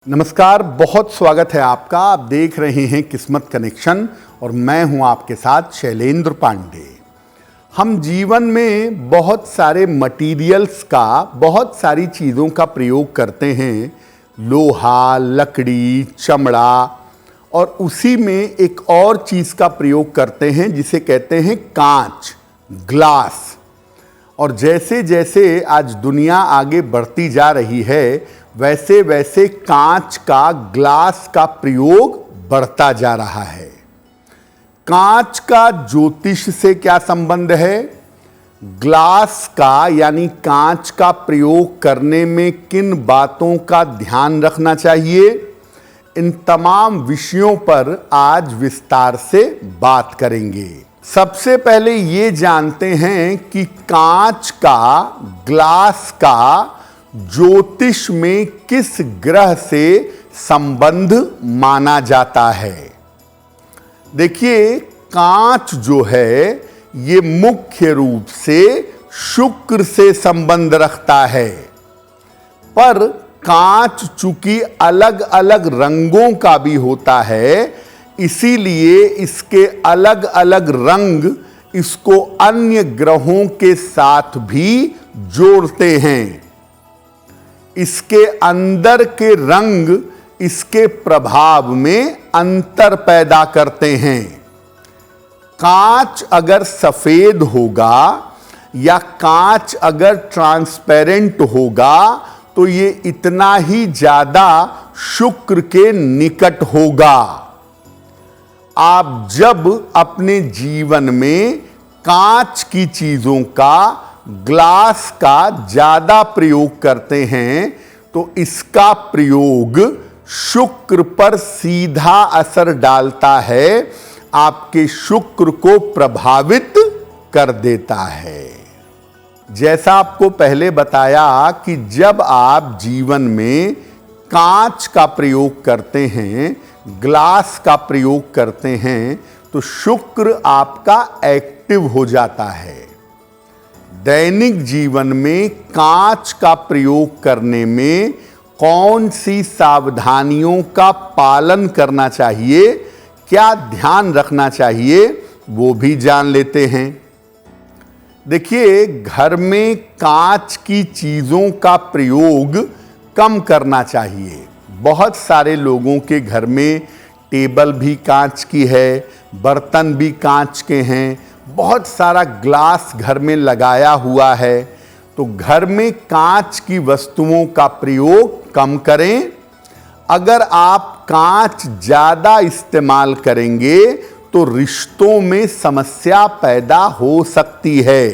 नमस्कार, बहुत स्वागत है आपका। आप देख रहे हैं किस्मत कनेक्शन और मैं हूं आपके साथ शैलेंद्र पांडे। हम जीवन में बहुत सारे मटेरियल्स का, बहुत सारी चीज़ों का प्रयोग करते हैं, लोहा, लकड़ी, चमड़ा, और उसी में एक और चीज़ का प्रयोग करते हैं जिसे कहते हैं कांच, ग्लास। और जैसे जैसे आज दुनिया आगे बढ़ती जा रही है वैसे वैसे कांच का, ग्लास का प्रयोग बढ़ता जा रहा है। कांच का ज्योतिष से क्या संबंध है? ग्लास का यानी कांच का प्रयोग करने में किन बातों का ध्यान रखना चाहिए? इन तमाम विषयों पर आज विस्तार से बात करेंगे। सबसे पहले ये जानते हैं कि कांच का, ग्लास का ज्योतिष में किस ग्रह से संबंध माना जाता है। देखिए, कांच जो है ये मुख्य रूप से शुक्र से संबंध रखता है, पर कांच चूंकि अलग अलग रंगों का भी होता है, इसीलिए इसके अलग अलग रंग इसको अन्य ग्रहों के साथ भी जोड़ते हैं। इसके अंदर के रंग इसके प्रभाव में अंतर पैदा करते हैं। कांच अगर सफेद होगा या कांच अगर ट्रांसपेरेंट होगा तो ये इतना ही ज्यादा शुक्र के निकट होगा। आप जब अपने जीवन में कांच की चीजों का, ग्लास का ज्यादा प्रयोग करते हैं तो इसका प्रयोग शुक्र पर सीधा असर डालता है, आपके शुक्र को प्रभावित कर देता है। जैसा आपको पहले बताया कि जब आप जीवन में कांच का प्रयोग करते हैं, ग्लास का प्रयोग करते हैं, तो शुक्र आपका एक्टिव हो जाता है। दैनिक जीवन में कांच का प्रयोग करने में कौन सी सावधानियों का पालन करना चाहिए, क्या ध्यान रखना चाहिए, वो भी जान लेते हैं। देखिए, घर में कांच की चीज़ों का प्रयोग कम करना चाहिए। बहुत सारे लोगों के घर में टेबल भी कांच की है, बर्तन भी कांच के हैं, बहुत सारा ग्लास घर में लगाया हुआ है, तो घर में कांच की वस्तुओं का प्रयोग कम करें। अगर आप कांच ज़्यादा इस्तेमाल करेंगे तो रिश्तों में समस्या पैदा हो सकती है।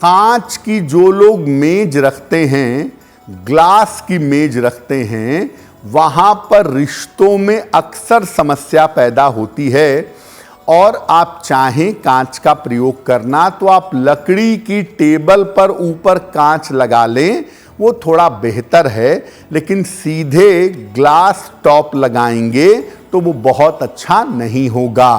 कांच की जो लोग मेज रखते हैं, ग्लास की मेज रखते हैं, वहाँ पर रिश्तों में अक्सर समस्या पैदा होती है। और आप चाहें कांच का प्रयोग करना तो आप लकड़ी की टेबल पर ऊपर कांच लगा लें, वो थोड़ा बेहतर है, लेकिन सीधे ग्लास टॉप लगाएंगे तो वो बहुत अच्छा नहीं होगा।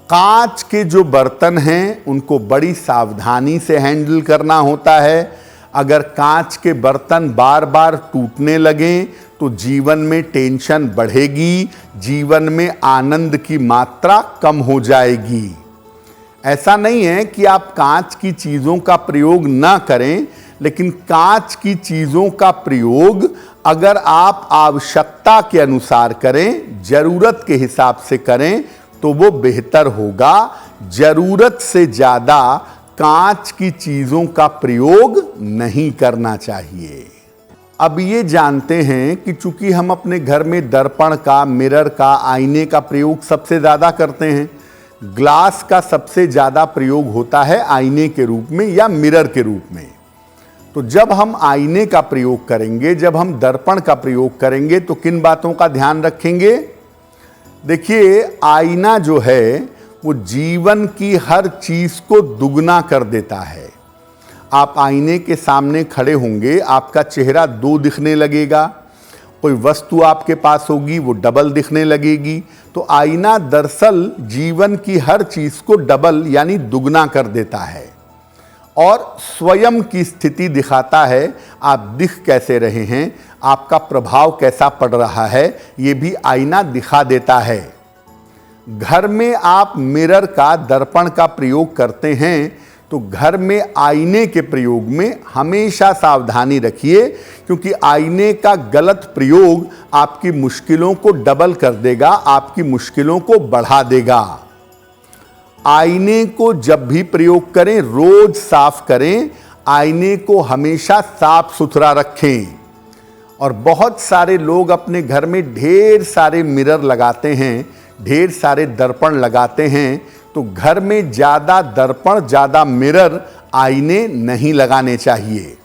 कांच के जो बर्तन हैं उनको बड़ी सावधानी से हैंडल करना होता है। अगर कांच के बर्तन बार बार टूटने लगें तो जीवन में टेंशन बढ़ेगी, जीवन में आनंद की मात्रा कम हो जाएगी। ऐसा नहीं है कि आप कांच की चीज़ों का प्रयोग ना करें, लेकिन कांच की चीज़ों का प्रयोग अगर आप आवश्यकता के अनुसार करें, ज़रूरत के हिसाब से करें तो वो बेहतर होगा। ज़रूरत से ज़्यादा कांच की चीज़ों का प्रयोग नहीं करना चाहिए। अब ये जानते हैं कि चूंकि हम अपने घर में दर्पण का, मिरर का, आईने का प्रयोग सबसे ज़्यादा करते हैं, ग्लास का सबसे ज़्यादा प्रयोग होता है आईने के रूप में या मिरर के रूप में। तो जब हम आईने का प्रयोग करेंगे, जब हम दर्पण का प्रयोग करेंगे तो किन बातों का ध्यान रखेंगे? देखिए, आईना जो है वो जीवन की हर चीज़ को दुगना कर देता है। आप आईने के सामने खड़े होंगे, आपका चेहरा दो दिखने लगेगा, कोई वस्तु आपके पास होगी वो डबल दिखने लगेगी। तो आईना दरअसल जीवन की हर चीज़ को डबल यानी दुगना कर देता है और स्वयं की स्थिति दिखाता है। आप दिख कैसे रहे हैं, आपका प्रभाव कैसा पड़ रहा है ये भी आईना दिखा देता है। घर में आप मिरर का, दर्पण का प्रयोग करते हैं तो घर में आईने के प्रयोग में हमेशा सावधानी रखिए, क्योंकि आईने का गलत प्रयोग आपकी मुश्किलों को डबल कर देगा, आपकी मुश्किलों को बढ़ा देगा। आईने को जब भी प्रयोग करें रोज साफ करें, आईने को हमेशा साफ सुथरा रखें। और बहुत सारे लोग अपने घर में ढेर सारे मिरर लगाते हैं, ढेर सारे दर्पण लगाते हैं, तो घर में ज़्यादा दर्पण, ज़्यादा मिरर, आईने नहीं लगाने चाहिए।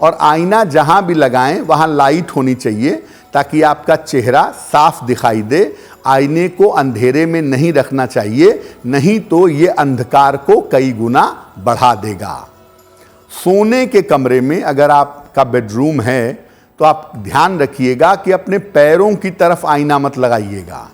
और आईना जहाँ भी लगाएं वहाँ लाइट होनी चाहिए ताकि आपका चेहरा साफ दिखाई दे। आईने को अंधेरे में नहीं रखना चाहिए, नहीं तो ये अंधकार को कई गुना बढ़ा देगा। सोने के कमरे में अगर आपका बेडरूम है तो आप ध्यान रखिएगा कि अपने पैरों की तरफ आईना मत लगाइएगा।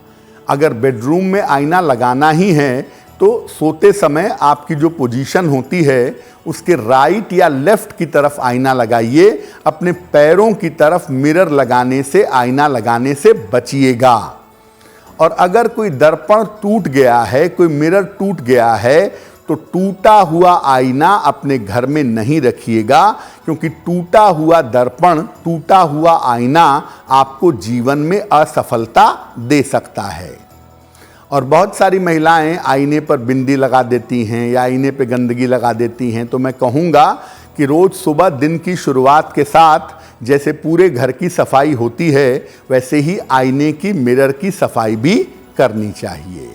अगर बेडरूम में आईना लगाना ही है तो सोते समय आपकी जो पोजीशन होती है उसके राइट या लेफ्ट की तरफ आईना लगाइए। अपने पैरों की तरफ मिरर लगाने से, आईना लगाने से बचिएगा। और अगर कोई दर्पण टूट गया है, कोई मिरर टूट गया है, तो टूटा हुआ आईना अपने घर में नहीं रखिएगा, क्योंकि टूटा हुआ दर्पण, टूटा हुआ आईना आपको जीवन में असफलता दे सकता है। और बहुत सारी महिलाएं आईने पर बिंदी लगा देती हैं या आईने पे गंदगी लगा देती हैं, तो मैं कहूँगा कि रोज़ सुबह दिन की शुरुआत के साथ जैसे पूरे घर की सफाई होती है वैसे ही आईने की, मिरर की सफाई भी करनी चाहिए।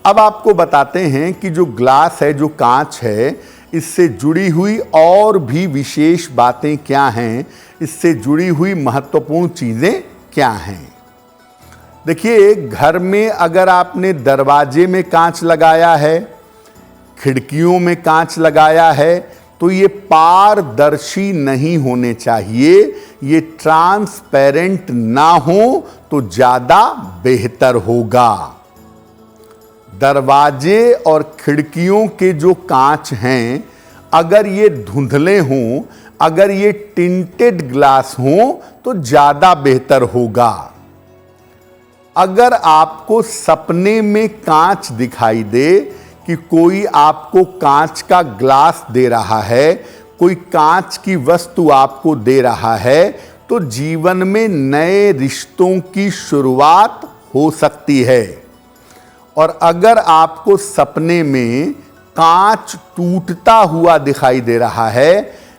अब आपको बताते हैं कि जो ग्लास है, जो कांच है, इससे जुड़ी हुई और भी विशेष बातें क्या हैं, इससे जुड़ी हुई महत्वपूर्ण चीज़ें क्या हैं। देखिए, घर में अगर आपने दरवाजे में कांच लगाया है, खिड़कियों में कांच लगाया है, तो ये पारदर्शी नहीं होने चाहिए, ये ट्रांसपेरेंट ना हो तो ज़्यादा बेहतर होगा। दरवाजे और खिड़कियों के जो कांच हैं, अगर ये धुंधले हों, अगर ये टिंटेड ग्लास हों तो ज़्यादा बेहतर होगा। अगर आपको सपने में कांच दिखाई दे कि कोई आपको कांच का ग्लास दे रहा है, कोई कांच की वस्तु आपको दे रहा है, तो जीवन में नए रिश्तों की शुरुआत हो सकती है। और अगर आपको सपने में कांच टूटता हुआ दिखाई दे रहा है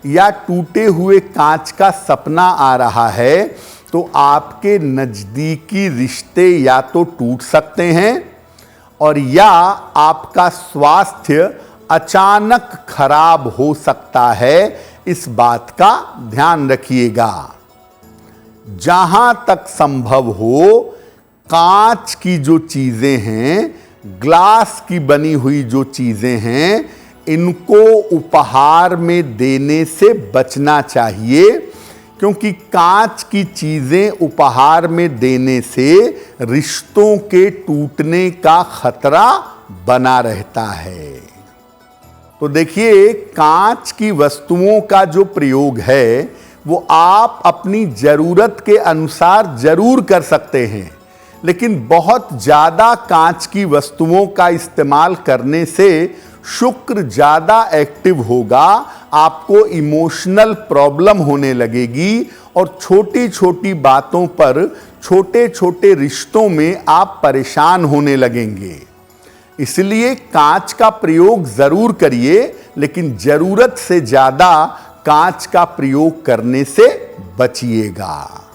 या टूटे हुए कांच का सपना आ रहा है, तो आपके नज़दीकी रिश्ते या तो टूट सकते हैं और या आपका स्वास्थ्य अचानक खराब हो सकता है। इस बात का ध्यान रखिएगा। जहां तक संभव हो, कांच की जो चीजें हैं, ग्लास की बनी हुई जो चीजें हैं, इनको उपहार में देने से बचना चाहिए, क्योंकि कांच की चीजें उपहार में देने से रिश्तों के टूटने का खतरा बना रहता है। तो देखिए, कांच की वस्तुओं का जो प्रयोग है वो आप अपनी जरूरत के अनुसार जरूर कर सकते हैं, लेकिन बहुत ज़्यादा कांच की वस्तुओं का इस्तेमाल करने से शुक्र ज़्यादा एक्टिव होगा, आपको इमोशनल प्रॉब्लम होने लगेगी और छोटी छोटी बातों पर, छोटे छोटे रिश्तों में आप परेशान होने लगेंगे। इसलिए कांच का प्रयोग ज़रूर करिए, लेकिन ज़रूरत से ज़्यादा कांच का प्रयोग करने से बचिएगा।